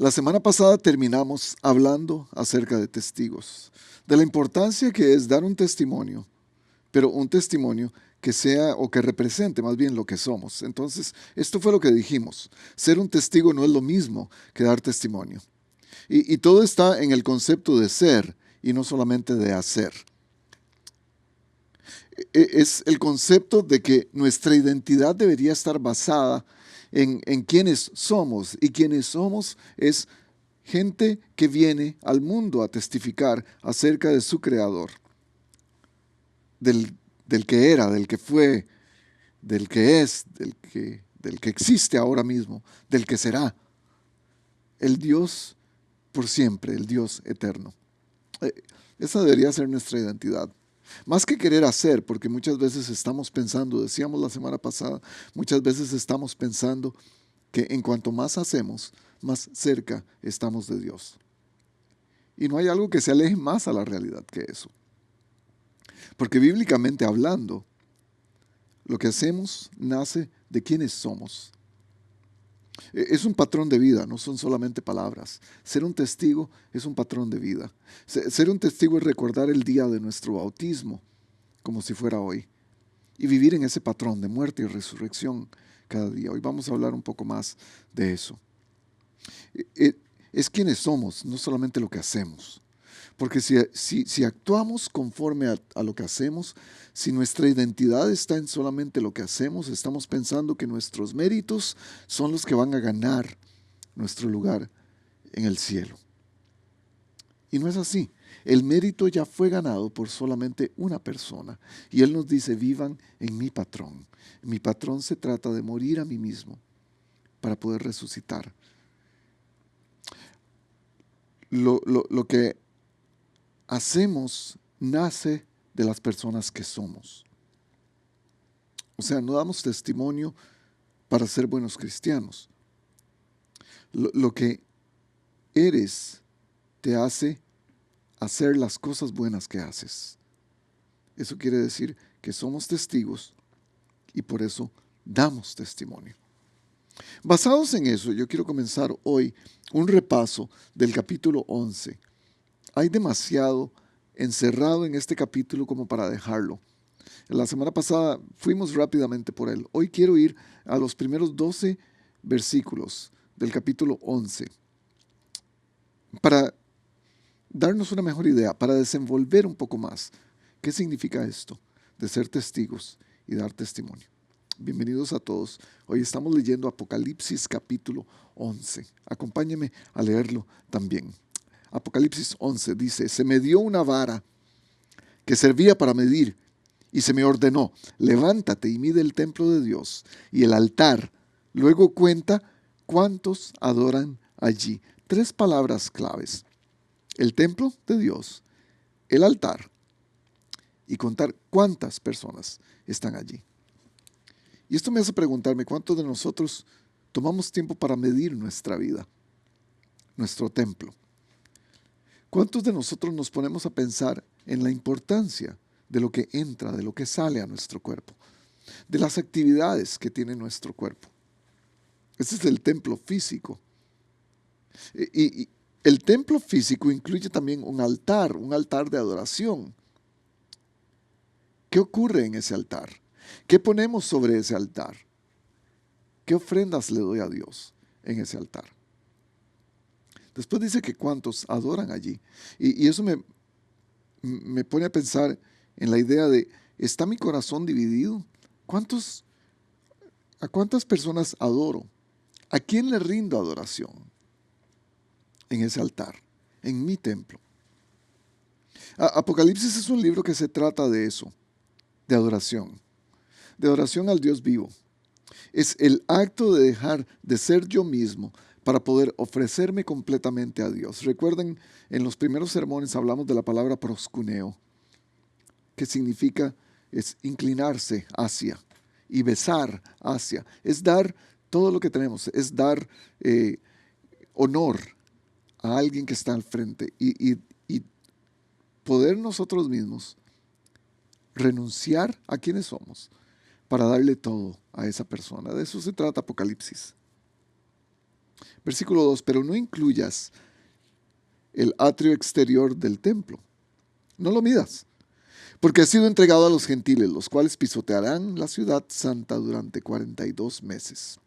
La semana pasada terminamos hablando acerca de testigos, de la importancia que es dar un testimonio, pero un testimonio que sea o que represente más bien lo que somos. Entonces, esto fue lo que dijimos. Ser un testigo no es lo mismo que dar testimonio. Y todo está en el concepto de ser y no solamente de hacer. Es el concepto de que nuestra identidad debería estar basada en quiénes somos. Y quienes somos es gente que viene al mundo a testificar acerca de su creador, del que era, del que fue, del que es, del que existe ahora mismo, del que será. El Dios por siempre, el Dios eterno. Esa debería ser nuestra identidad. Más que querer hacer, porque muchas veces estamos pensando, decíamos la semana pasada, muchas veces estamos pensando que en cuanto más hacemos, más cerca estamos de Dios. Y no hay algo que se aleje más a la realidad que eso. Porque bíblicamente hablando, lo que hacemos nace de quiénes somos. Es un patrón de vida, no son solamente palabras. Ser un testigo es un patrón de vida. Ser un testigo es recordar el día de nuestro bautismo, como si fuera hoy, y vivir en ese patrón de muerte y resurrección cada día. Hoy vamos a hablar un poco más de eso. Es quienes somos, no solamente lo que hacemos. Porque si actuamos conforme a lo que hacemos, si nuestra identidad está en solamente lo que hacemos, estamos pensando que nuestros méritos son los que van a ganar nuestro lugar en el cielo. Y no es así. El mérito ya fue ganado por solamente una persona. Y Él nos dice, vivan en mi patrón. Mi patrón se trata de morir a mí mismo para poder resucitar. Lo que hacemos nace de las personas que somos. O sea, no damos testimonio para ser buenos cristianos. Lo que eres te hace hacer las cosas buenas que haces. Eso quiere decir que somos testigos y por eso damos testimonio. Basados en eso, yo quiero comenzar hoy un repaso del capítulo 11. Hay demasiado encerrado en este capítulo como para dejarlo. La semana pasada fuimos rápidamente por él. Hoy quiero ir a los primeros 12 versículos del capítulo 11 para darnos una mejor idea, para desenvolver un poco más. ¿Qué significa esto de ser testigos y dar testimonio? Bienvenidos a todos. Hoy estamos leyendo Apocalipsis capítulo 11. Acompáñenme a leerlo también. Apocalipsis 11 dice, se me dio una vara que servía para medir y se me ordenó, levántate y mide el templo de Dios y el altar. Luego cuenta cuántos adoran allí. 3 palabras claves. El templo de Dios, el altar y contar cuántas personas están allí. Y esto me hace preguntarme cuántos de nosotros tomamos tiempo para medir nuestra vida, nuestro templo. ¿Cuántos de nosotros nos ponemos a pensar en la importancia de lo que entra, de lo que sale a nuestro cuerpo, de las actividades que tiene nuestro cuerpo? Ese es el templo físico. Y el templo físico incluye también un altar de adoración. ¿Qué ocurre en ese altar? ¿Qué ponemos sobre ese altar? ¿Qué ofrendas le doy a Dios en ese altar? Después dice que cuántos adoran allí. Y eso me pone a pensar en la idea de, ¿está mi corazón dividido? ¿A cuántas personas adoro? ¿A quién le rindo adoración en ese altar, en mi templo? Apocalipsis es un libro que se trata de eso, de adoración al Dios vivo. Es el acto de dejar de ser yo mismo para poder ofrecerme completamente a Dios. Recuerden, en los primeros sermones hablamos de la palabra proscuneo, que significa es inclinarse hacia y besar hacia. Es dar todo lo que tenemos, es dar honor a alguien que está al frente y poder nosotros mismos renunciar a quienes somos para darle todo a esa persona. De eso se trata Apocalipsis. Versículo 2, pero no incluyas el atrio exterior del templo. No lo midas, porque ha sido entregado a los gentiles, los cuales pisotearán la ciudad santa durante 42 meses.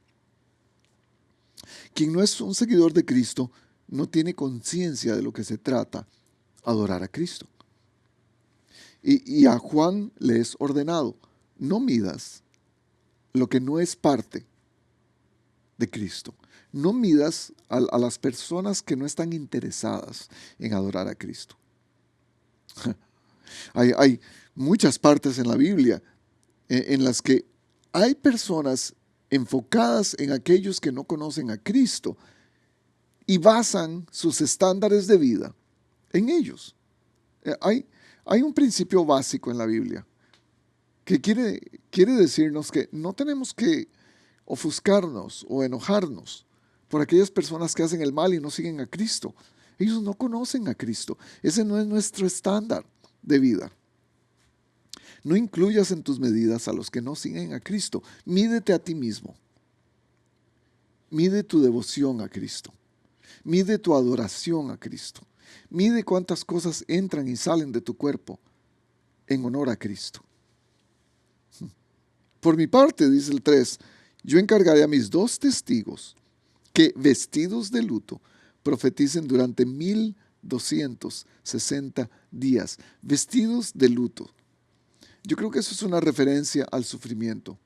Quien no es un seguidor de Cristo no tiene conciencia de lo que se trata adorar a Cristo. Y a Juan le es ordenado, no midas lo que no es parte de Cristo. No midas a las personas que no están interesadas en adorar a Cristo. Hay muchas partes en la Biblia en las que hay personas enfocadas en aquellos que no conocen a Cristo y basan sus estándares de vida en ellos. Hay un principio básico en la Biblia que quiere decirnos que no tenemos que ofuscarnos o enojarnos por aquellas personas que hacen el mal y no siguen a Cristo. Ellos no conocen a Cristo. Ese no es nuestro estándar de vida. No incluyas en tus medidas a los que no siguen a Cristo. Mídete a ti mismo. Mide tu devoción a Cristo. Mide tu adoración a Cristo. Mide cuántas cosas entran y salen de tu cuerpo en honor a Cristo. Por mi parte, dice el 3, yo encargaré a mis 2 testigos que, vestidos de luto, profeticen durante 1260 días. Vestidos de luto. Yo creo que eso es una referencia al sufrimiento.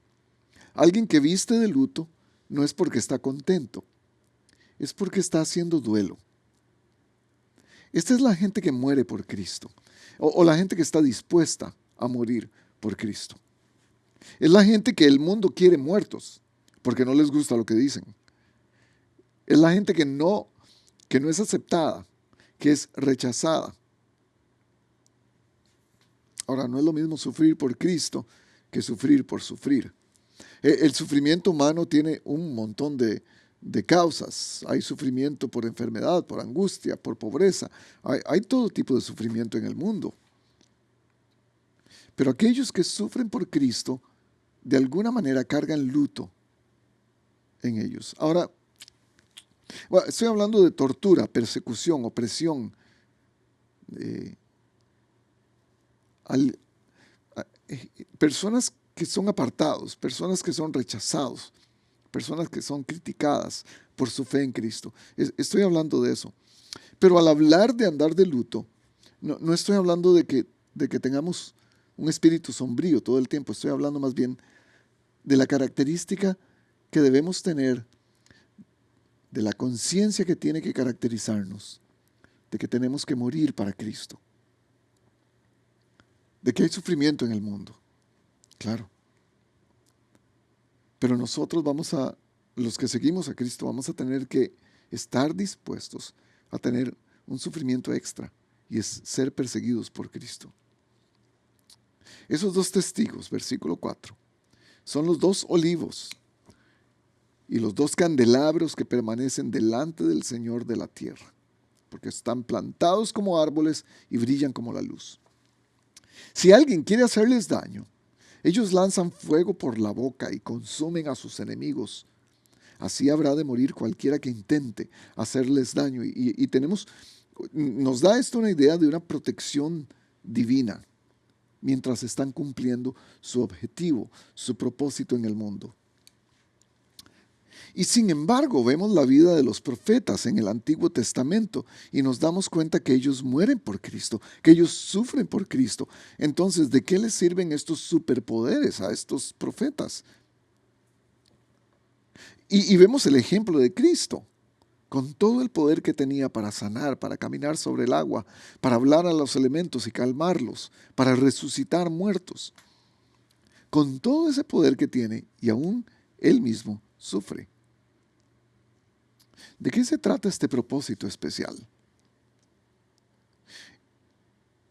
Alguien que viste de luto no es porque está contento, es porque está haciendo duelo. Esta es la gente que muere por Cristo, o la gente que está dispuesta a morir por Cristo. Es la gente que el mundo quiere muertos, porque no les gusta lo que dicen. Es la gente que no es aceptada, que es rechazada. Ahora, no es lo mismo sufrir por Cristo que sufrir por sufrir. El sufrimiento humano tiene un montón de causas. Hay sufrimiento por enfermedad, por angustia, por pobreza. Hay todo tipo de sufrimiento en el mundo. Pero aquellos que sufren por Cristo, de alguna manera cargan luto en ellos. Ahora, bueno, estoy hablando de tortura, persecución, opresión, personas que son apartados, personas que son rechazados, personas que son criticadas por su fe en Cristo. Estoy hablando de eso. Pero al hablar de andar de luto, no estoy hablando de que tengamos un espíritu sombrío todo el tiempo. Estoy hablando más bien de la característica que debemos tener, de la conciencia que tiene que caracterizarnos, de que tenemos que morir para Cristo, de que hay sufrimiento en el mundo, claro. Pero nosotros los que seguimos a Cristo, vamos a tener que estar dispuestos a tener un sufrimiento extra, y es ser perseguidos por Cristo. Esos 2 testigos, versículo 4, son los 2 olivos y los 2 candelabros que permanecen delante del Señor de la tierra, porque están plantados como árboles y brillan como la luz. Si alguien quiere hacerles daño, ellos lanzan fuego por la boca y consumen a sus enemigos. Así habrá de morir cualquiera que intente hacerles daño. Y nos da esto una idea de una protección divina mientras están cumpliendo su objetivo, su propósito en el mundo. Y sin embargo, vemos la vida de los profetas en el Antiguo Testamento y nos damos cuenta que ellos mueren por Cristo, que ellos sufren por Cristo. Entonces, ¿de qué les sirven estos superpoderes a estos profetas? Y vemos el ejemplo de Cristo, con todo el poder que tenía para sanar, para caminar sobre el agua, para hablar a los elementos y calmarlos, para resucitar muertos. Con todo ese poder que tiene, y aún él mismo sufre. ¿De qué se trata este propósito especial?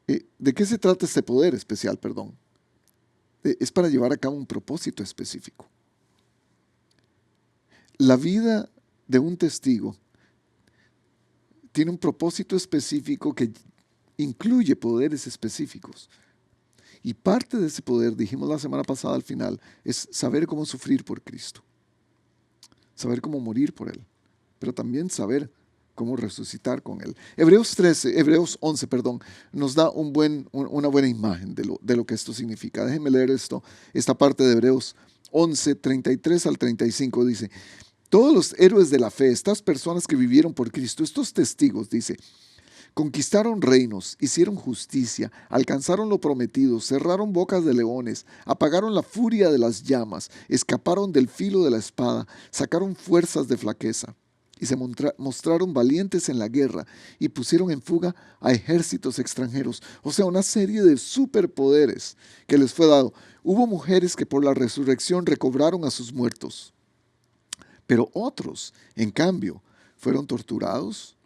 ¿De qué se trata este poder especial, perdón? Es para llevar a cabo un propósito específico. La vida de un testigo tiene un propósito específico que incluye poderes específicos. Y parte de ese poder, dijimos la semana pasada al final, es saber cómo sufrir por Cristo. Saber cómo morir por Él. pero también saber cómo resucitar con Él. Hebreos 11, nos da una buena imagen de lo que esto significa. Déjenme leer esta parte de Hebreos 11, 33 al 35, dice: todos los héroes de la fe, estas personas que vivieron por Cristo, estos testigos, dice, conquistaron reinos, hicieron justicia, alcanzaron lo prometido, cerraron bocas de leones, apagaron la furia de las llamas, escaparon del filo de la espada, sacaron fuerzas de flaqueza y se mostraron valientes en la guerra y pusieron en fuga a ejércitos extranjeros. O sea, una serie de superpoderes que les fue dado. Hubo mujeres que por la resurrección recobraron a sus muertos, pero otros, en cambio, fueron torturados,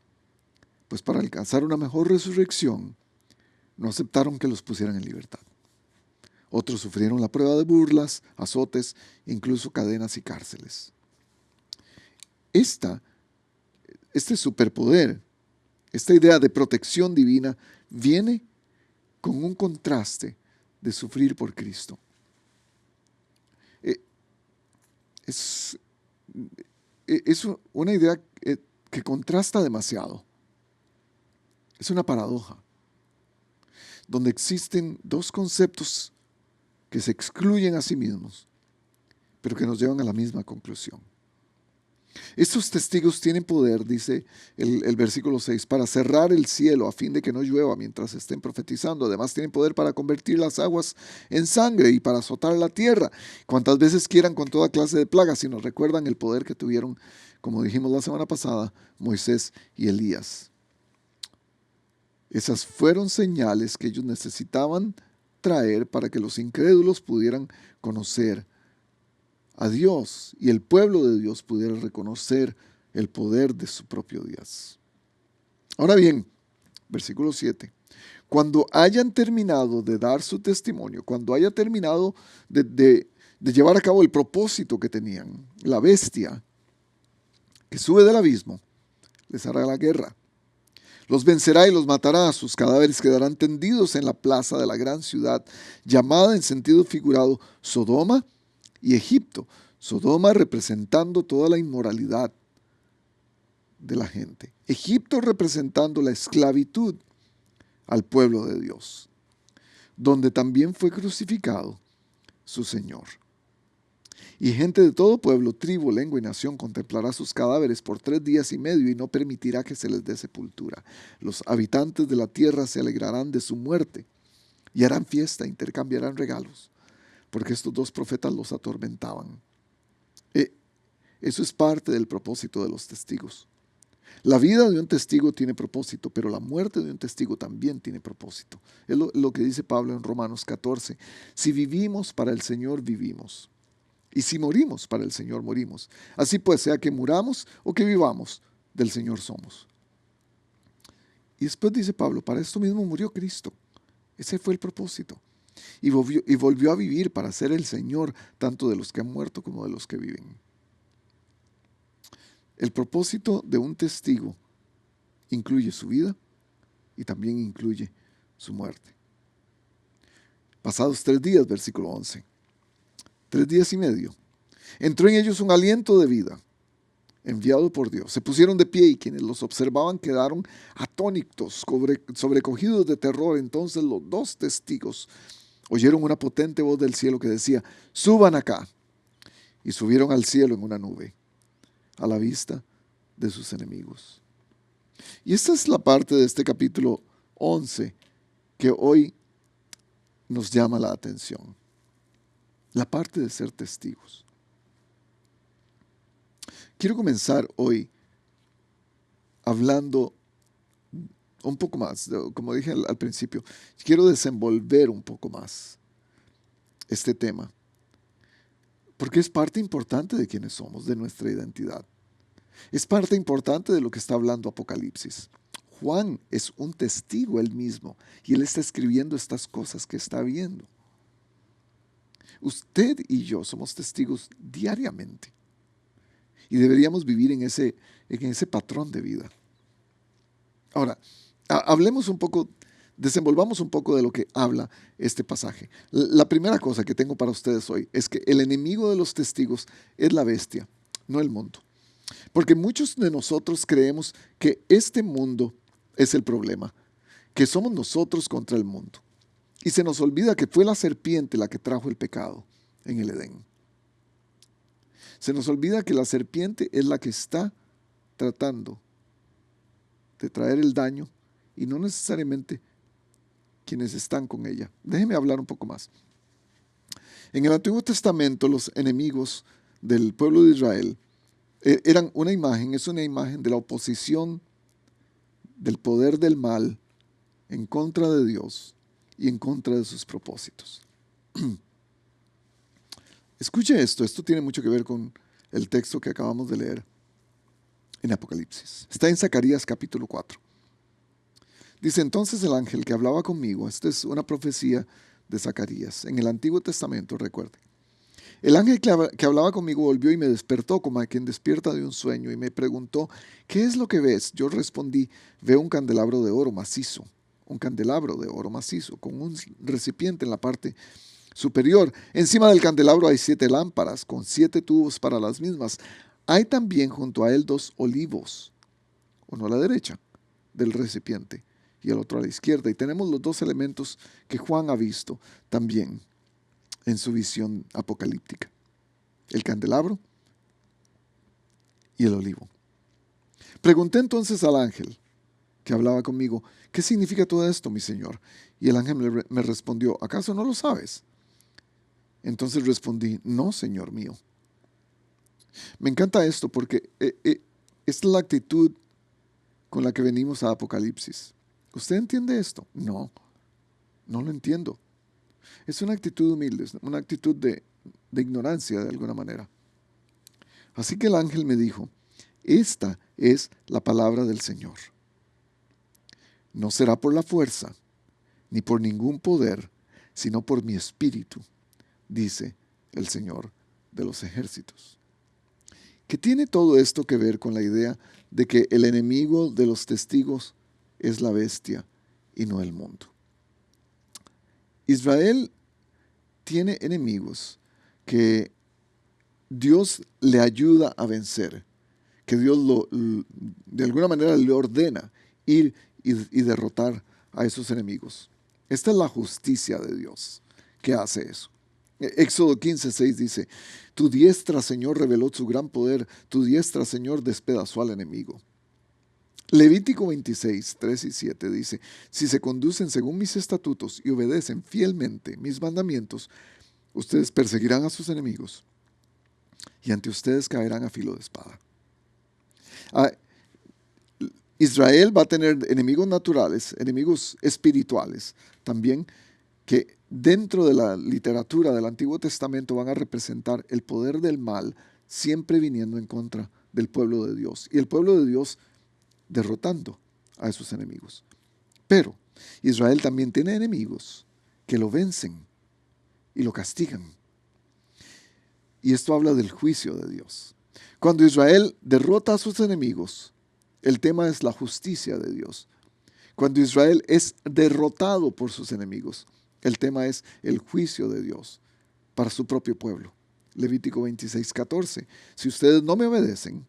pues para alcanzar una mejor resurrección, no aceptaron que los pusieran en libertad. Otros sufrieron la prueba de burlas, azotes, incluso cadenas y cárceles. Este superpoder, esta idea de protección divina, viene con un contraste de sufrir por Cristo. Es una idea que contrasta demasiado. Es una paradoja, donde existen dos conceptos que se excluyen a sí mismos, pero que nos llevan a la misma conclusión. Estos testigos tienen poder, dice el versículo 6, para cerrar el cielo a fin de que no llueva mientras estén profetizando. Además tienen poder para convertir las aguas en sangre y para azotar la tierra cuantas veces quieran con toda clase de plagas. Si nos recuerdan el poder que tuvieron, como dijimos la semana pasada, Moisés y Elías. Esas fueron señales que ellos necesitaban traer para que los incrédulos pudieran conocer a Dios y el pueblo de Dios pudiera reconocer el poder de su propio Dios. Ahora bien, versículo 7. Cuando hayan terminado de dar su testimonio, cuando haya terminado de llevar a cabo el propósito que tenían, la bestia que sube del abismo les hará la guerra. Los vencerá y los matará, sus cadáveres quedarán tendidos en la plaza de la gran ciudad, llamada en sentido figurado Sodoma y Egipto. Sodoma representando toda la inmoralidad de la gente. Egipto representando la esclavitud al pueblo de Dios, donde también fue crucificado su Señor. Y gente de todo pueblo, tribu, lengua y nación contemplará sus cadáveres por 3 días y medio y no permitirá que se les dé sepultura. Los habitantes de la tierra se alegrarán de su muerte y harán fiesta, intercambiarán regalos, porque estos 2 profetas los atormentaban. Eso es parte del propósito de los testigos. La vida de un testigo tiene propósito, pero la muerte de un testigo también tiene propósito. Es lo que dice Pablo en Romanos 14. Si vivimos, para el Señor vivimos. Y si morimos, para el Señor morimos. Así pues, sea que muramos o que vivamos, del Señor somos. Y después dice Pablo, para esto mismo murió Cristo. Ese fue el propósito. Y volvió a vivir para ser el Señor, tanto de los que han muerto como de los que viven. El propósito de un testigo incluye su vida y también incluye su muerte. Pasados 3 días, versículo 11. 3 días y medio. Entró en ellos un aliento de vida, enviado por Dios. Se pusieron de pie y quienes los observaban quedaron atónitos, sobrecogidos de terror. Entonces los 2 testigos oyeron una potente voz del cielo que decía, suban acá. Y subieron al cielo en una nube, a la vista de sus enemigos. Y esta es la parte de este capítulo 11 que hoy nos llama la atención. La parte de ser testigos. Quiero comenzar hoy hablando un poco más, como dije al principio, quiero desenvolver un poco más este tema, porque es parte importante de quienes somos, de nuestra identidad. Es parte importante de lo que está hablando Apocalipsis. Juan es un testigo él mismo y él está escribiendo estas cosas que está viendo. Usted y yo somos testigos diariamente y deberíamos vivir en ese patrón de vida. Ahora, hablemos un poco, desenvolvamos un poco de lo que habla este pasaje. La primera cosa que tengo para ustedes hoy es que el enemigo de los testigos es la bestia, no el mundo. Porque muchos de nosotros creemos que este mundo es el problema, que somos nosotros contra el mundo. Y se nos olvida que fue la serpiente la que trajo el pecado en el Edén. Se nos olvida que la serpiente es la que está tratando de traer el daño y no necesariamente quienes están con ella. Déjeme hablar un poco más. En el Antiguo Testamento, los enemigos del pueblo de Israel eran una imagen, es una imagen de la oposición del poder del mal en contra de Dios y en contra de sus propósitos. Escuche esto tiene mucho que ver con el texto que acabamos de leer en Apocalipsis. Está en Zacarías capítulo 4. Dice, entonces el ángel que hablaba conmigo, esta es una profecía de Zacarías, en el Antiguo Testamento, recuerde. El ángel que hablaba conmigo volvió y me despertó como a quien despierta de un sueño y me preguntó, ¿qué es lo que ves? Yo respondí, veo un candelabro de oro macizo, con un recipiente en la parte superior. Encima del candelabro hay 7 lámparas, con 7 tubos para las mismas. Hay también junto a él 2 olivos, uno a la derecha del recipiente y el otro a la izquierda. Y tenemos los 2 elementos que Juan ha visto también en su visión apocalíptica: el candelabro y el olivo. Pregunté entonces al ángel que hablaba conmigo, ¿qué significa todo esto, mi señor? Y el ángel me respondió, ¿acaso no lo sabes? Entonces respondí, no, señor mío. Me encanta esto porque esta es la actitud con la que venimos a Apocalipsis. ¿Usted entiende esto? No, no lo entiendo. Es una actitud humilde, es una actitud de ignorancia de alguna manera. Así que el ángel me dijo, esta es la palabra del Señor. No será por la fuerza, ni por ningún poder, sino por mi espíritu, dice el Señor de los ejércitos. ¿Qué tiene todo esto que ver con la idea de que el enemigo de los testigos es la bestia y no el mundo? Israel tiene enemigos que Dios le ayuda a vencer, que Dios de alguna manera le ordena ir y derrotar a esos enemigos. Esta es la justicia de Dios que hace eso. Éxodo 15:6 dice, tu diestra, Señor, reveló su gran poder, tu diestra, Señor, despedazó al enemigo. Levítico 26:3 y 7 dice, si se conducen según mis estatutos y obedecen fielmente mis mandamientos, ustedes perseguirán a sus enemigos y ante ustedes caerán a filo de espada. Israel va a tener enemigos naturales, enemigos espirituales también, que dentro de la literatura del Antiguo Testamento van a representar el poder del mal siempre viniendo en contra del pueblo de Dios y el pueblo de Dios derrotando a esos enemigos. Pero Israel también tiene enemigos que lo vencen y lo castigan. Y esto habla del juicio de Dios. Cuando Israel derrota a sus enemigos, el tema es la justicia de Dios. Cuando Israel es derrotado por sus enemigos, el tema es el juicio de Dios para su propio pueblo. Levítico 26:14. Si ustedes no me obedecen,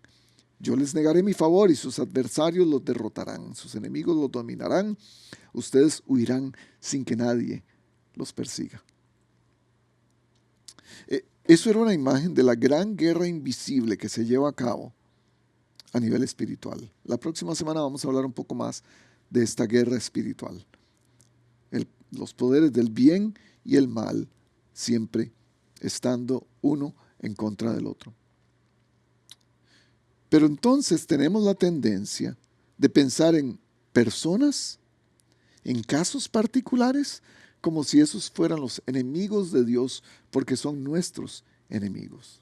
yo les negaré mi favor y sus adversarios los derrotarán. Sus enemigos los dominarán. Ustedes huirán sin que nadie los persiga. Eso era una imagen de la gran guerra invisible que se lleva a cabo a nivel espiritual. La próxima semana vamos a hablar un poco más de esta guerra espiritual. Los poderes del bien y el mal siempre estando uno en contra del otro. Pero entonces tenemos la tendencia de pensar en personas, en casos particulares, como si esos fueran los enemigos de Dios, porque son nuestros enemigos.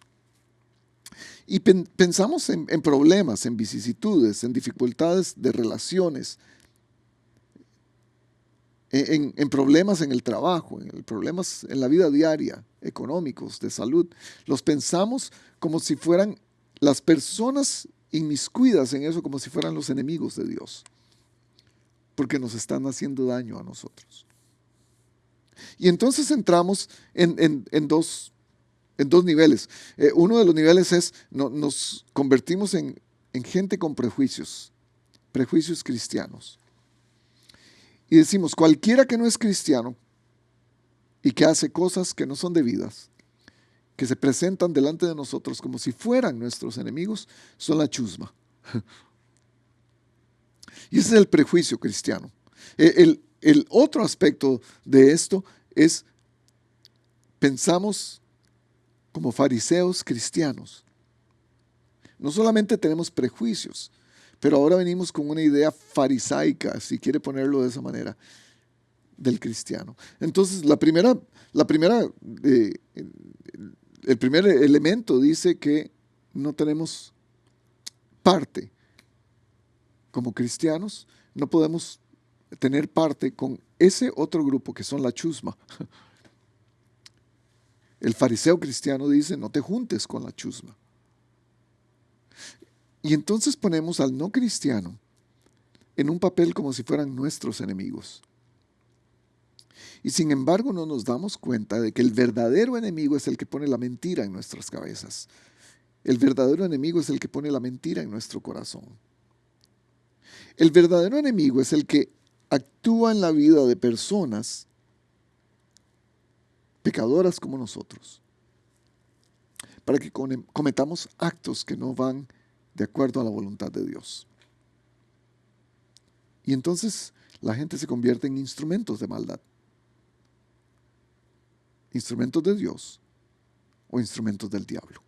Y pensamos en problemas, en vicisitudes, en dificultades de relaciones, en problemas en el trabajo, en problemas en la vida diaria, económicos, de salud. Los pensamos como si fueran las personas inmiscuidas en eso, como si fueran los enemigos de Dios, porque nos están haciendo daño a nosotros. Y entonces entramos en dos en dos niveles. Uno de los niveles es, nos convertimos en gente con prejuicios cristianos. Y decimos, cualquiera que no es cristiano y que hace cosas que no son debidas, que se presentan delante de nosotros como si fueran nuestros enemigos, son la chusma. Y ese es el prejuicio cristiano. El otro aspecto de esto es, pensamos como fariseos cristianos. No solamente tenemos prejuicios, pero ahora venimos con una idea farisaica, si quiere ponerlo de esa manera, del cristiano. Entonces, el primer elemento dice que no tenemos parte como cristianos, no podemos tener parte con ese otro grupo que son la chusma. El fariseo cristiano dice, no te juntes con la chusma. Y entonces ponemos al no cristiano en un papel como si fueran nuestros enemigos. Y sin embargo no nos damos cuenta de que el verdadero enemigo es el que pone la mentira en nuestras cabezas. El verdadero enemigo es el que pone la mentira en nuestro corazón. El verdadero enemigo es el que actúa en la vida de personas pecadoras como nosotros, para que cometamos actos que no van de acuerdo a la voluntad de Dios. Y entonces la gente se convierte en instrumentos de maldad. Instrumentos de Dios o instrumentos del diablo.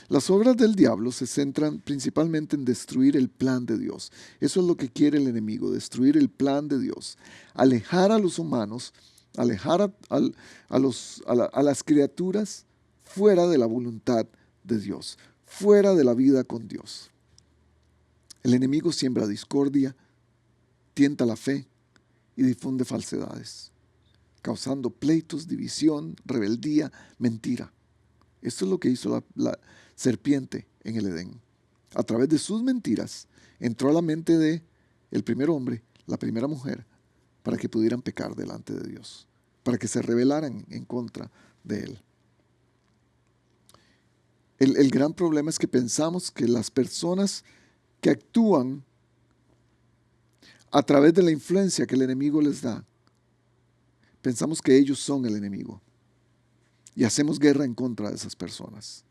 Las obras del diablo se centran principalmente en destruir el plan de Dios. Eso es lo que quiere el enemigo, destruir el plan de Dios. Alejar a los humanos, alejar a las criaturas fuera de la voluntad de Dios, fuera de la vida con Dios. El enemigo siembra discordia, tienta la fe y difunde falsedades, causando pleitos, división, rebeldía, mentira. Esto es lo que hizo la serpiente en el Edén. A través de sus mentiras entró a la mente de el primer hombre, la primera mujer, para que pudieran pecar delante de Dios, para que se rebelaran en contra de Él. El gran problema es que pensamos que las personas que actúan a través de la influencia que el enemigo les da, pensamos que ellos son el enemigo y hacemos guerra en contra de esas personas,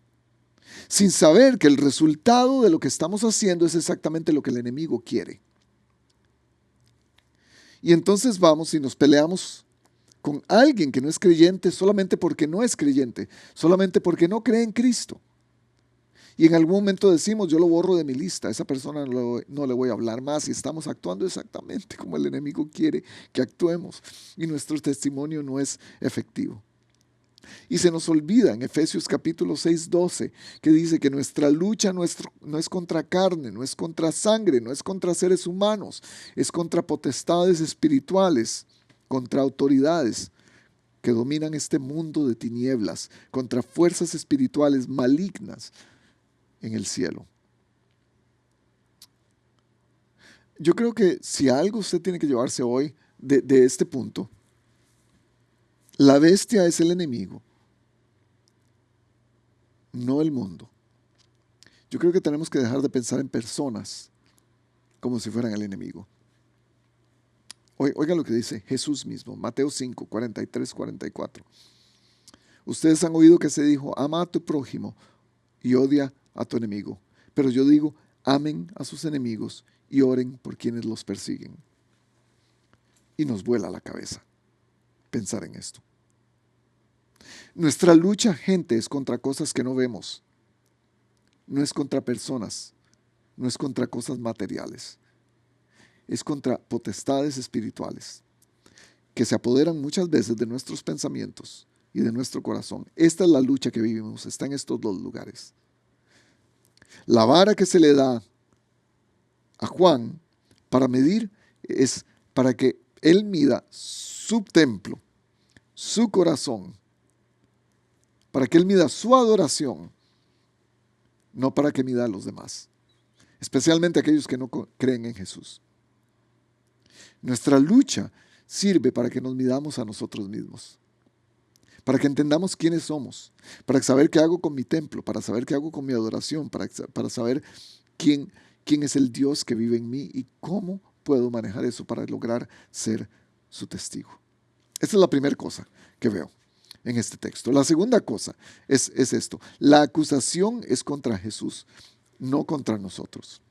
sin saber que el resultado de lo que estamos haciendo es exactamente lo que el enemigo quiere. Y entonces vamos y nos peleamos con alguien que no es creyente solamente porque no es creyente, solamente porque no cree en Cristo. Y en algún momento decimos, yo lo borro de mi lista, a esa persona no le voy a hablar más, y estamos actuando exactamente como el enemigo quiere que actuemos, y nuestro testimonio no es efectivo. Y se nos olvida en Efesios capítulo 6, 12, que dice que nuestra lucha no es contra carne, no es contra sangre, no es contra seres humanos, es contra potestades espirituales, contra autoridades que dominan este mundo de tinieblas, contra fuerzas espirituales malignas en el cielo. Yo creo que si algo usted tiene que llevarse hoy de este punto, la bestia es el enemigo, no el mundo. Yo creo que tenemos que dejar de pensar en personas como si fueran el enemigo. Oiga lo que dice Jesús mismo, Mateo 5, 43, 44. Ustedes han oído que se dijo, ama a tu prójimo y odia a tu enemigo. Pero yo digo, amen a sus enemigos y oren por quienes los persiguen. Y nos vuela la cabeza pensar en esto. Nuestra lucha, gente, es contra cosas que no vemos. No es contra personas, no es contra cosas materiales. Es contra potestades espirituales que se apoderan muchas veces de nuestros pensamientos y de nuestro corazón. Esta es la lucha que vivimos, está en estos dos lugares. La vara que se le da a Juan para medir es para que él mida su templo, su corazón, para que él mida su adoración, no para que mida a los demás, especialmente aquellos que no creen en Jesús. Nuestra lucha sirve para que nos midamos a nosotros mismos, para que entendamos quiénes somos, para saber qué hago con mi templo, para saber qué hago con mi adoración, para saber quién es el Dios que vive en mí y cómo puedo manejar eso para lograr ser su testigo. Esta es la primera cosa que veo en este texto. La segunda cosa es esto. La acusación es contra Jesús, no contra nosotros.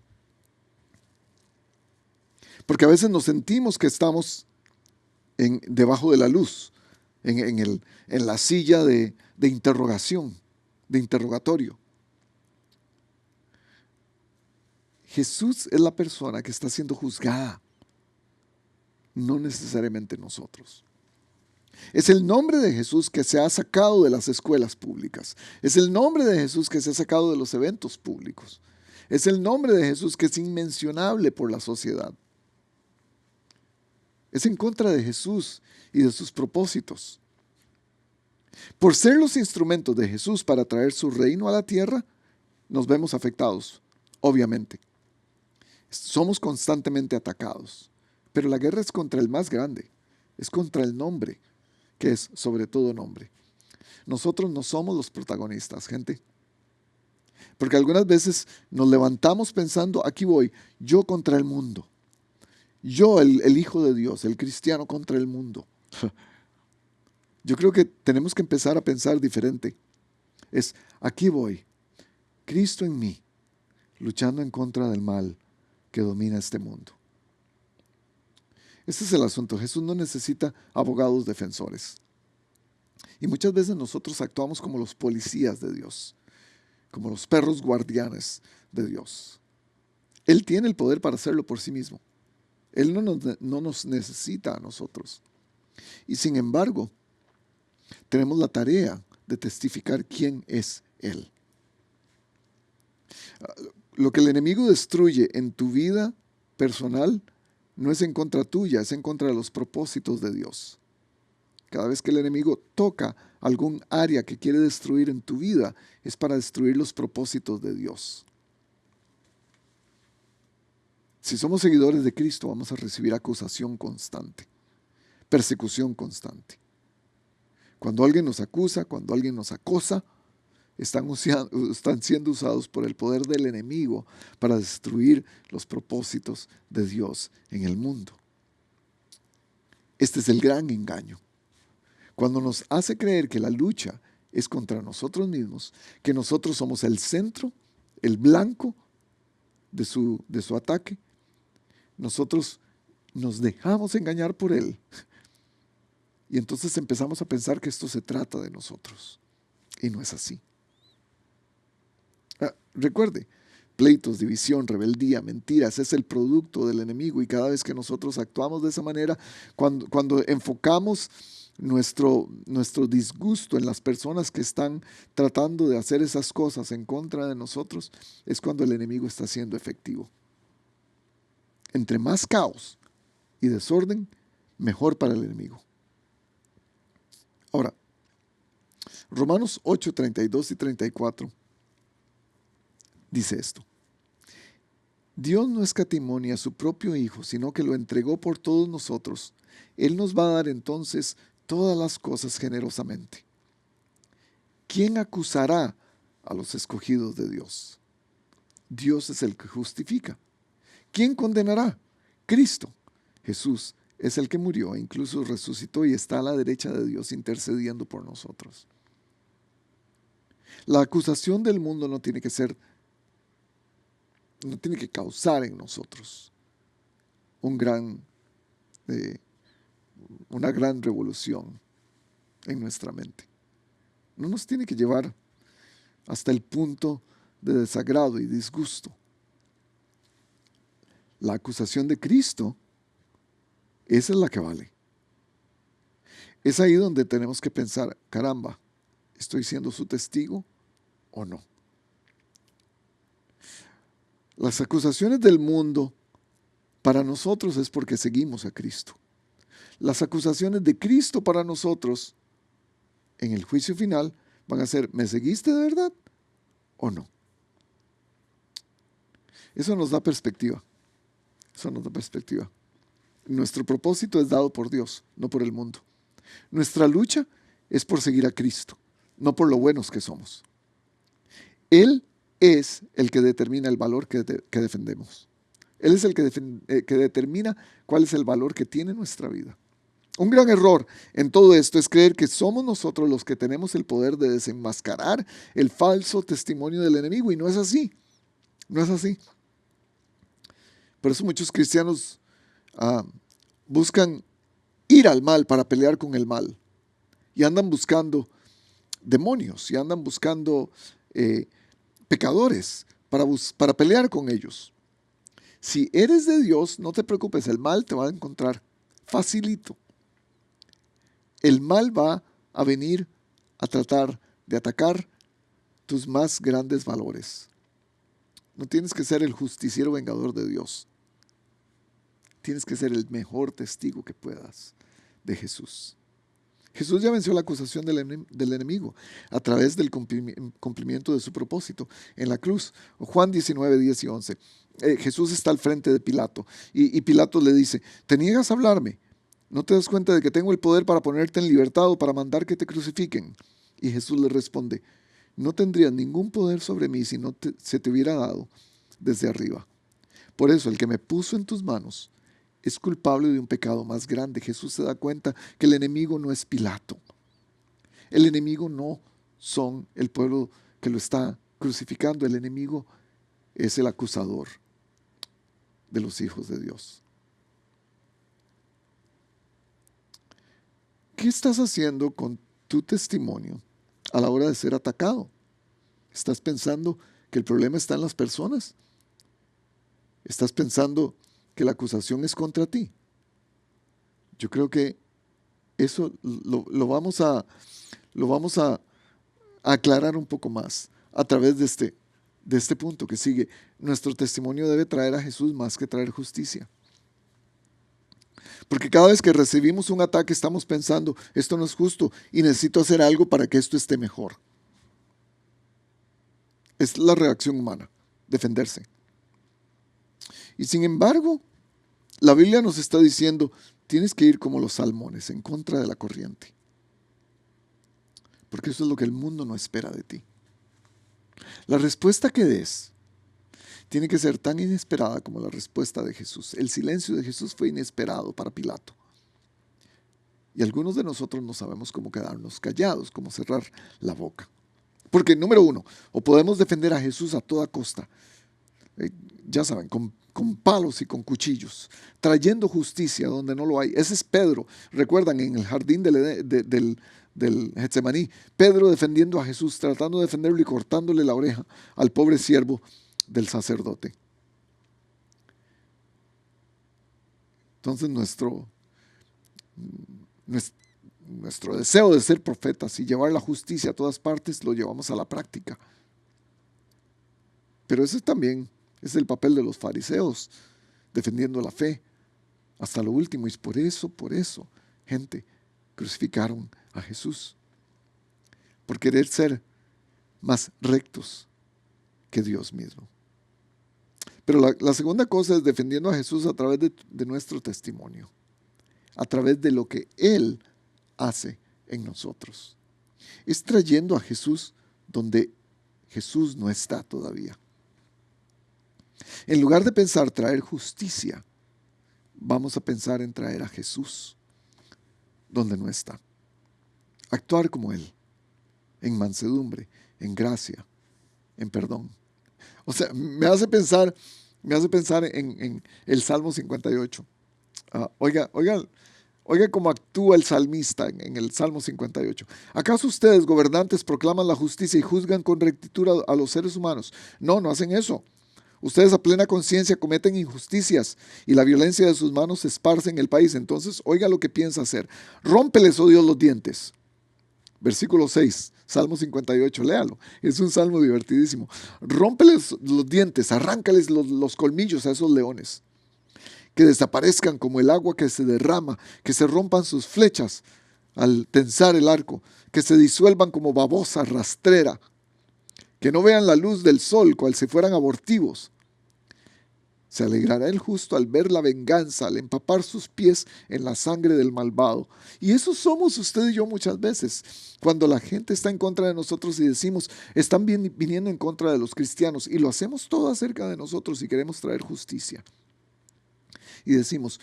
Porque a veces nos sentimos que estamos debajo de la luz, en la silla de interrogación, de interrogatorio. Jesús es la persona que está siendo juzgada, no necesariamente nosotros. Es el nombre de Jesús que se ha sacado de las escuelas públicas. Es el nombre de Jesús que se ha sacado de los eventos públicos. Es el nombre de Jesús que es inmencionable por la sociedad. Es en contra de Jesús y de sus propósitos. Por ser los instrumentos de Jesús para traer su reino a la tierra, nos vemos afectados, obviamente. Somos constantemente atacados, pero la guerra es contra el más grande, es contra el nombre, que es sobre todo nombre. Nosotros no somos los protagonistas, gente. Porque algunas veces nos levantamos pensando, aquí voy, yo contra el mundo. Yo, el Hijo de Dios, el cristiano contra el mundo. Yo creo que tenemos que empezar a pensar diferente. Es, aquí voy, Cristo en mí, luchando en contra del mal que domina este mundo. Este es el asunto. Jesús no necesita abogados defensores. Y muchas veces nosotros actuamos como los policías de Dios, como los perros guardianes de Dios. Él tiene el poder para hacerlo por sí mismo. Él no nos necesita a nosotros. Y sin embargo, tenemos la tarea de testificar quién es Él. Lo que el enemigo destruye en tu vida personal no es en contra tuya, es en contra de los propósitos de Dios. Cada vez que el enemigo toca algún área que quiere destruir en tu vida, es para destruir los propósitos de Dios. Si somos seguidores de Cristo, vamos a recibir acusación constante, persecución constante. Cuando alguien nos acusa, cuando alguien nos acosa, están siendo usados por el poder del enemigo para destruir los propósitos de Dios en el mundo. Este es el gran engaño. Cuando nos hace creer que la lucha es contra nosotros mismos, que nosotros somos el centro, el blanco de su ataque, nosotros nos dejamos engañar por él. Y entonces empezamos a pensar que esto se trata de nosotros. Y no es así. Recuerde, pleitos, división, rebeldía, mentiras, es el producto del enemigo. Y cada vez que nosotros actuamos de esa manera, cuando enfocamos nuestro disgusto en las personas que están tratando de hacer esas cosas en contra de nosotros, es cuando el enemigo está siendo efectivo. Entre más caos y desorden, mejor para el enemigo. Ahora, Romanos 8, 32 y 34 dice esto. Dios no escatimó ni a su propio Hijo, sino que lo entregó por todos nosotros. Él nos va a dar entonces todas las cosas generosamente. ¿Quién acusará a los escogidos de Dios? Dios es el que justifica. ¿Quién condenará? Cristo. Jesús es el que murió e incluso resucitó y está a la derecha de Dios intercediendo por nosotros. La acusación del mundo no tiene que causar en nosotros una gran revolución en nuestra mente. No nos tiene que llevar hasta el punto de desagrado y disgusto. La acusación de Cristo, esa es la que vale. Es ahí donde tenemos que pensar, caramba, ¿estoy siendo su testigo o no? Las acusaciones del mundo para nosotros es porque seguimos a Cristo. Las acusaciones de Cristo para nosotros en el juicio final van a ser, ¿me seguiste de verdad o no? Eso nos da perspectiva. Eso nos da perspectiva. Nuestro propósito es dado por Dios, no por el mundo. Nuestra lucha es por seguir a Cristo, no por lo buenos que somos. Él es el que determina el valor que defendemos. Él es el que determina cuál es el valor que tiene nuestra vida. Un gran error en todo esto es creer que somos nosotros los que tenemos el poder de desenmascarar el falso testimonio del enemigo, y no es así. No es así. Por eso muchos cristianos buscan ir al mal para pelear con el mal, y andan buscando demonios, y andan buscando pecadores para pelear con ellos. Si eres de Dios, no te preocupes, el mal te va a encontrar facilito. El mal va a venir a tratar de atacar tus más grandes valores. No tienes que ser el justiciero vengador de Dios. Tienes que ser el mejor testigo que puedas de Jesús. Jesús ya venció la acusación del enemigo a través del cumplimiento de su propósito en la cruz. Juan 19, 10 y 11. Jesús está al frente de Pilato y Pilato le dice: ¿te niegas a hablarme? ¿No te das cuenta de que tengo el poder para ponerte en libertad o para mandar que te crucifiquen? Y Jesús le responde: no tendrías ningún poder sobre mí si no se te hubiera dado desde arriba. Por eso el que me puso en tus manos es culpable de un pecado más grande. Jesús se da cuenta que el enemigo no es Pilato. El enemigo no son el pueblo que lo está crucificando. El enemigo es el acusador de los hijos de Dios. ¿Qué estás haciendo con tu testimonio a la hora de ser atacado? ¿Estás pensando que el problema está en las personas? ¿Estás pensando que la acusación es contra ti? Yo creo que eso lo vamos a aclarar un poco más a través de este punto que sigue. Nuestro testimonio debe traer a Jesús más que traer justicia. Porque cada vez que recibimos un ataque estamos pensando: esto no es justo y necesito hacer algo para que esto esté mejor. Es la reacción humana, defenderse. Y sin embargo, la Biblia nos está diciendo: tienes que ir como los salmones, en contra de la corriente. Porque eso es lo que el mundo no espera de ti. La respuesta que des tiene que ser tan inesperada como la respuesta de Jesús. El silencio de Jesús fue inesperado para Pilato. Y algunos de nosotros no sabemos cómo quedarnos callados, cómo cerrar la boca. Porque, número uno, o podemos defender a Jesús a toda costa, ya saben, con palos y con cuchillos, trayendo justicia donde no lo hay. Ese es Pedro. Recuerdan en el jardín del Getsemaní, Pedro defendiendo a Jesús, tratando de defenderlo y cortándole la oreja al pobre siervo del sacerdote. Entonces nuestro deseo de ser profetas y llevar la justicia a todas partes lo llevamos a la práctica. Pero ese también es el papel de los fariseos, defendiendo la fe hasta lo último. Y por eso, gente, crucificaron a Jesús, por querer ser más rectos que Dios mismo. Pero la segunda cosa es defendiendo a Jesús a través de nuestro testimonio, a través de lo que Él hace en nosotros. Es trayendo a Jesús donde Jesús no está todavía. En lugar de pensar traer justicia, vamos a pensar en traer a Jesús donde no está. Actuar como Él, en mansedumbre, en gracia, en perdón. O sea, me hace pensar en el Salmo 58. Oiga cómo actúa el salmista en el Salmo 58. ¿Acaso ustedes, gobernantes, proclaman la justicia y juzgan con rectitud a los seres humanos? No hacen eso. Ustedes a plena conciencia cometen injusticias y la violencia de sus manos se esparce en el país. Entonces, oiga lo que piensa hacer. Rómpeles, oh Dios, los dientes. Versículo 6, Salmo 58, léalo. Es un salmo divertidísimo. Rómpeles los dientes, arráncales los colmillos a esos leones. Que desaparezcan como el agua que se derrama, que se rompan sus flechas al tensar el arco, que se disuelvan como babosa rastrera, que no vean la luz del sol cual si fueran abortivos, Se alegrará el justo al ver la venganza, al empapar sus pies en la sangre del malvado. Y eso somos usted y yo muchas veces. Cuando la gente está en contra de nosotros y decimos, están viniendo en contra de los cristianos, y lo hacemos todo acerca de nosotros y queremos traer justicia. Y decimos,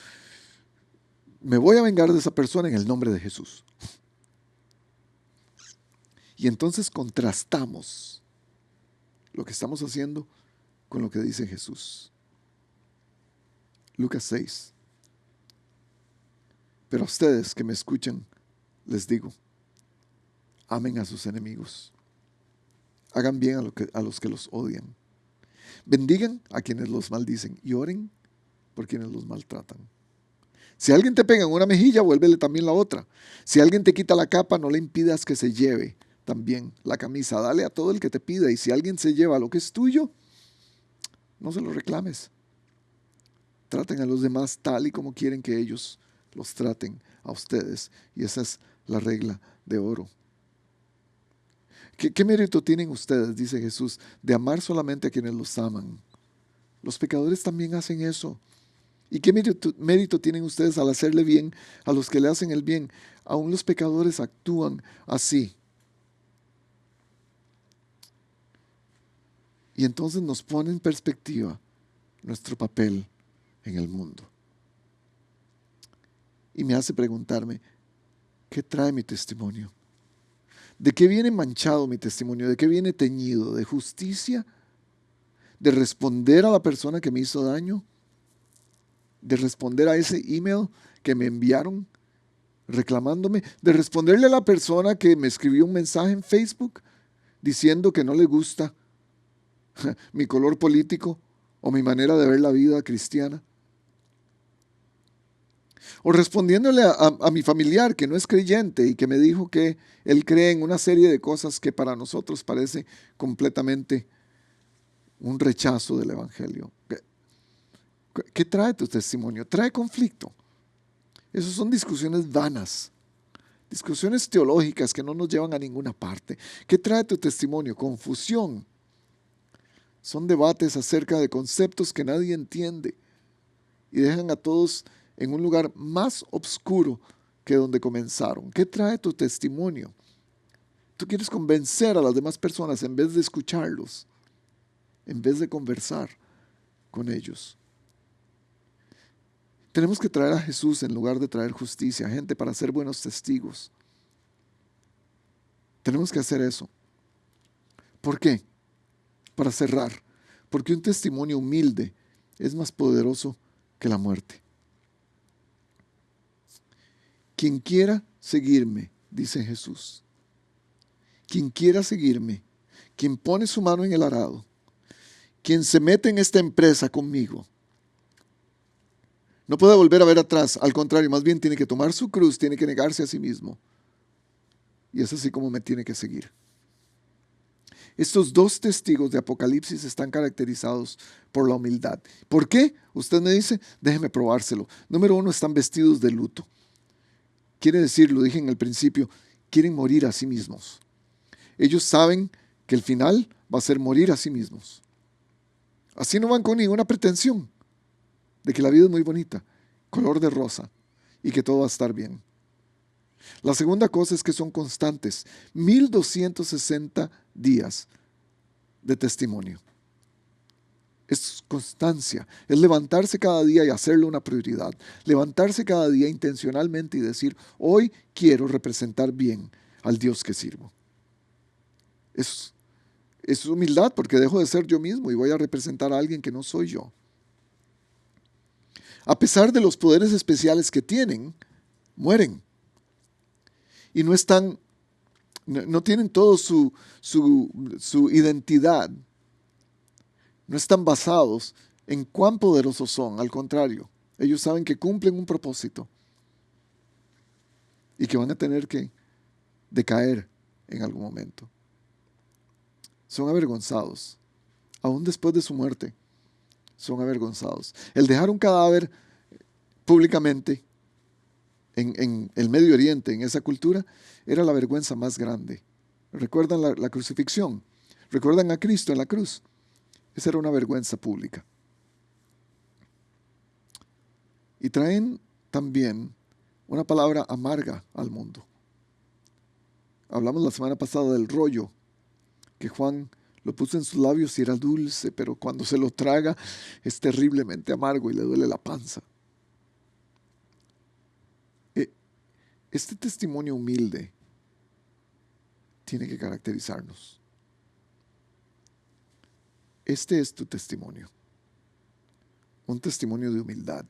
me voy a vengar de esa persona en el nombre de Jesús. Y entonces contrastamos lo que estamos haciendo con lo que dice Jesús. Lucas 6. Pero a ustedes que me escuchan, les digo, amen a sus enemigos. Hagan bien a los que los odian. Bendigan a quienes los maldicen y oren por quienes los maltratan. Si alguien te pega en una mejilla, vuélvele también la otra. Si alguien te quita la capa, no le impidas que se lleve también la camisa. Dale a todo el que te pida. Y si alguien se lleva lo que es tuyo, no se lo reclames. Traten a los demás tal y como quieren que ellos los traten a ustedes. Y esa es la regla de oro. ¿Qué mérito tienen ustedes, dice Jesús, de amar solamente a quienes los aman? Los pecadores también hacen eso. ¿Y qué mérito tienen ustedes al hacerle bien a los que le hacen el bien? Aún los pecadores actúan así. Y entonces nos pone en perspectiva nuestro papel en el mundo. Y me hace preguntarme, ¿qué trae mi testimonio? ¿De qué viene manchado mi testimonio? ¿De qué viene teñido? ¿De justicia? ¿De responder a la persona que me hizo daño? ¿De responder a ese email que me enviaron reclamándome? ¿De responderle a la persona que me escribió un mensaje en Facebook diciendo que no le gusta mi color político o mi manera de ver la vida cristiana? O respondiéndole a mi familiar que no es creyente y que me dijo que él cree en una serie de cosas que para nosotros parece completamente un rechazo del evangelio. ¿Qué trae tu testimonio? Trae conflicto. Esas son discusiones vanas, discusiones teológicas que no nos llevan a ninguna parte. ¿Qué trae tu testimonio? Confusión. Son debates acerca de conceptos que nadie entiende y dejan a todos en un lugar más oscuro que donde comenzaron. ¿Qué trae tu testimonio? Tú quieres convencer a las demás personas en vez de escucharlos, en vez de conversar con ellos. Tenemos que traer a Jesús en lugar de traer justicia, gente, para ser buenos testigos. Tenemos que hacer eso. ¿Por qué? Para cerrar. Porque un testimonio humilde es más poderoso que la muerte. Quien quiera seguirme, dice Jesús, quien quiera seguirme, quien pone su mano en el arado, quien se mete en esta empresa conmigo, no puede volver a ver atrás, al contrario, más bien tiene que tomar su cruz, tiene que negarse a sí mismo. Y es así como me tiene que seguir. Estos dos testigos de Apocalipsis están caracterizados por la humildad. ¿Por qué? Usted me dice, déjeme probárselo. Número uno, están vestidos de luto. Quiere decir, lo dije en el principio, quieren morir a sí mismos. Ellos saben que el final va a ser morir a sí mismos. Así no van con ninguna pretensión de que la vida es muy bonita, color de rosa, y que todo va a estar bien. La segunda cosa es que son constantes, 1260 días de testimonio. Es constancia, es levantarse cada día y hacerlo una prioridad. Levantarse cada día intencionalmente y decir, hoy quiero representar bien al Dios que sirvo. Es humildad porque dejo de ser yo mismo y voy a representar a alguien que no soy yo. A pesar de los poderes especiales que tienen, mueren. Y no tienen todo su identidad. No están basados en cuán poderosos son. Al contrario, ellos saben que cumplen un propósito y que van a tener que decaer en algún momento. Son avergonzados. Aún después de su muerte, son avergonzados. El dejar un cadáver públicamente en el Medio Oriente, en esa cultura, era la vergüenza más grande. ¿Recuerdan la crucifixión? ¿Recuerdan a Cristo en la cruz? Esa era una vergüenza pública. y traen también una palabra amarga al mundo. Hablamos la semana pasada del rollo, que Juan lo puso en sus labios y era dulce, pero cuando se lo traga es terriblemente amargo y le duele la panza. Este testimonio humilde tiene que caracterizarnos. Este es tu testimonio. Un testimonio de humildad.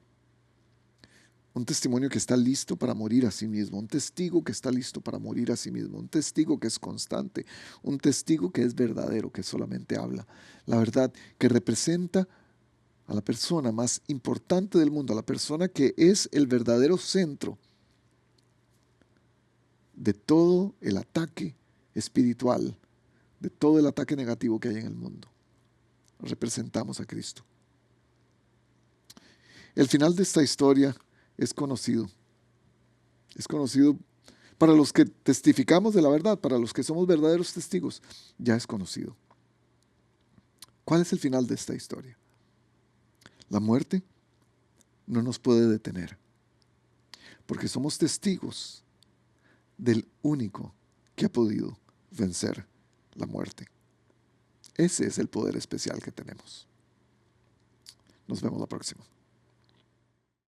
Un testimonio que está listo para morir a sí mismo. Un testigo que está listo para morir a sí mismo. Un testigo que es constante. Un testigo que es verdadero, que solamente habla la verdad, que representa a la persona más importante del mundo, a la persona que es el verdadero centro de todo el ataque espiritual, de todo el ataque negativo que hay en el mundo. Representamos a Cristo. El final de esta historia es conocido. Es conocido para los que testificamos de la verdad, para los que somos verdaderos testigos, ya es conocido. ¿Cuál es el final de esta historia? La muerte no nos puede detener, porque somos testigos del único que ha podido vencer la muerte. Ese es el poder especial que tenemos. Nos vemos la próxima.